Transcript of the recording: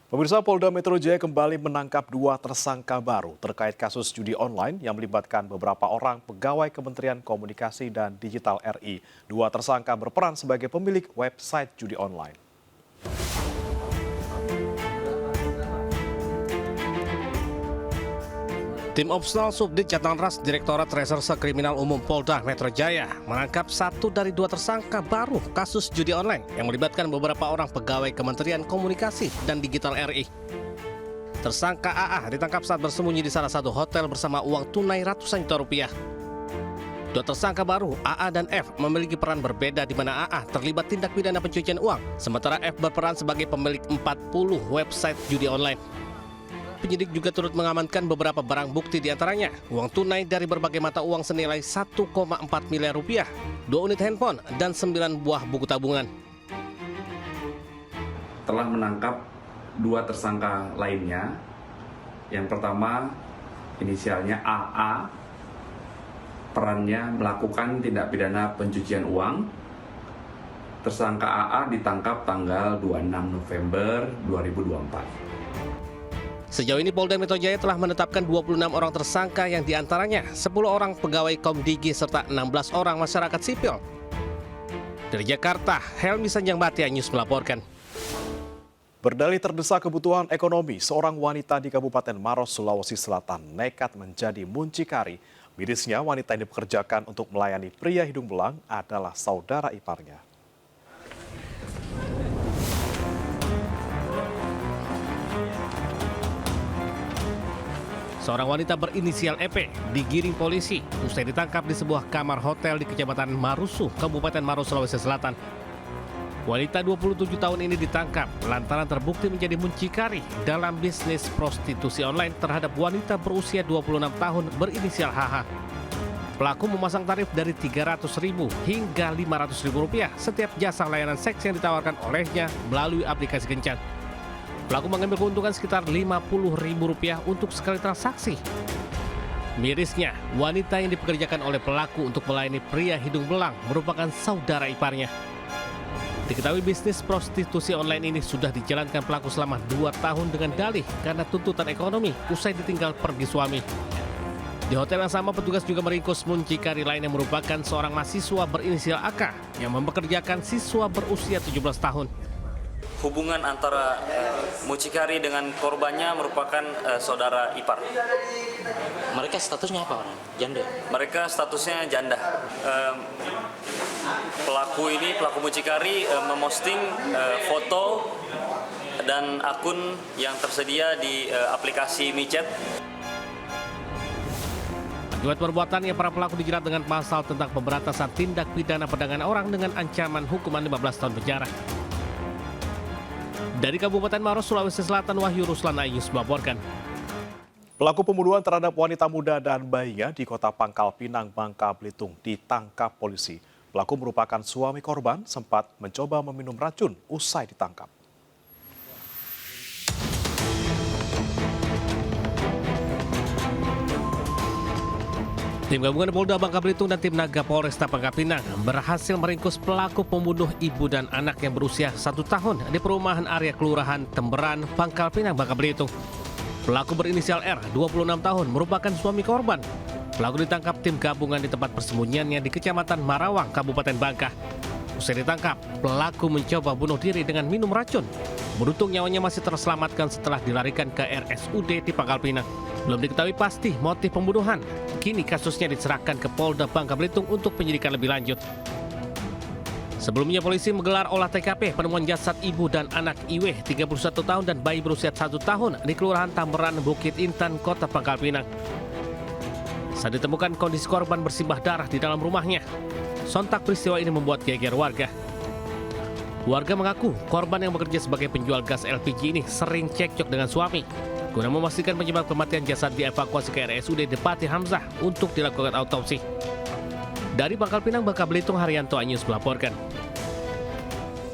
Pemirsa, Polda Metro Jaya kembali menangkap 2 tersangka baru terkait kasus judi online yang melibatkan beberapa orang pegawai Kementerian Komunikasi dan Digital RI. 2 tersangka berperan sebagai pemilik website judi online. Tim Opsnal Subdit Jatan Ras Direktorat Reserse Kriminal Umum Polda Metro Jaya menangkap 1 dari 2 tersangka baru kasus judi online yang melibatkan beberapa orang pegawai Kementerian Komunikasi dan Digital RI. Tersangka AA ditangkap saat bersembunyi di salah satu hotel bersama uang tunai ratusan juta rupiah. 2 tersangka baru, AA dan F, memiliki peran berbeda di mana AA terlibat tindak pidana pencucian uang, sementara F berperan sebagai pemilik 40 website judi online. Penyidik juga turut mengamankan beberapa barang bukti diantaranya uang tunai dari berbagai mata uang senilai 1,4 miliar rupiah, 2 unit handphone, dan 9 buah buku tabungan. Telah menangkap 2 tersangka lainnya. Yang pertama, inisialnya AA, perannya melakukan tindak pidana pencucian uang. Tersangka AA ditangkap tanggal 26 November 2024. Sejauh ini Polda Metro Jaya telah menetapkan 26 orang tersangka yang diantaranya 10 orang pegawai Komdigi serta 16 orang masyarakat sipil. Dari Jakarta, Helmi Sanjangbati News melaporkan. Berdalih terdesak kebutuhan ekonomi, seorang wanita di Kabupaten Maros, Sulawesi Selatan nekat menjadi muncikari. Mirisnya, wanita yang dipekerjakan untuk melayani pria hidung belang adalah saudara iparnya. Seorang wanita berinisial EP digiring polisi usai ditangkap di sebuah kamar hotel di Kecamatan Marusu, Kabupaten Maros, Sulawesi Selatan. Wanita 27 tahun ini ditangkap lantaran terbukti menjadi muncikari dalam bisnis prostitusi online terhadap wanita berusia 26 tahun berinisial HH. Pelaku memasang tarif dari Rp300.000 hingga Rp500.000 setiap jasa layanan seks yang ditawarkan olehnya melalui aplikasi kencan. Pelaku mengambil keuntungan sekitar Rp50.000 untuk sekali transaksi. Mirisnya, wanita yang dipekerjakan oleh pelaku untuk melayani pria hidung belang merupakan saudara iparnya. Diketahui bisnis prostitusi online ini sudah dijalankan pelaku selama 2 tahun dengan dalih karena tuntutan ekonomi usai ditinggal pergi suami. Di hotel yang sama, petugas juga meringkus muncikari lain yang merupakan seorang mahasiswa berinisial AK yang mempekerjakan siswa berusia 17 tahun. Hubungan antara mucikari dengan korbannya merupakan saudara ipar. Mereka statusnya apa? Janda? Mereka statusnya janda. Pelaku mucikari memosting foto dan akun yang tersedia di aplikasi micet. Akibat perbuatannya, para pelaku dijerat dengan pasal tentang pemberantasan tindak pidana perdagangan orang dengan ancaman hukuman 15 tahun penjara. Dari Kabupaten Maros, Sulawesi Selatan, Wahyu Ruslan News melaporkan. Pelaku pembunuhan terhadap wanita muda dan bayinya di Kota Pangkal Pinang, Bangka Belitung ditangkap polisi. Pelaku merupakan suami korban, sempat mencoba meminum racun usai ditangkap. Tim gabungan Polda Bangka Belitung dan tim Naga Polresta Bangka Pinang berhasil meringkus pelaku pembunuh ibu dan anak yang berusia 1 tahun di perumahan area Kelurahan Temberan, Pangkal Pinang, Bangka Belitung. Pelaku berinisial R, 26 tahun, merupakan suami korban. Pelaku ditangkap tim gabungan di tempat persembunyiannya di Kecamatan Marawang, Kabupaten Bangka. Usai ditangkap, pelaku mencoba bunuh diri dengan minum racun. Beruntung nyawanya masih terselamatkan setelah dilarikan ke RSUD di Pangkal Pinang. Belum diketahui pasti motif pembunuhan. Kini kasusnya diserahkan ke Polda Bangka Belitung untuk penyidikan lebih lanjut. Sebelumnya polisi menggelar olah TKP penemuan jasad ibu dan anak IW 31 tahun dan bayi berusia 1 tahun di Kelurahan Tamberan, Bukit Intan, Kota Pangkal Pinang. Saat ditemukan, kondisi korban bersimbah darah di dalam rumahnya. Sontak peristiwa ini membuat geger warga. Warga mengaku korban yang bekerja sebagai penjual gas LPG ini sering cekcok dengan suami. Guna memastikan penyebab kematian, jasad dievakuasi ke RSUD Depati Hamzah untuk dilakukan autopsi. Dari Pangkal Pinang, Bangka Belitung, Haryanto News melaporkan.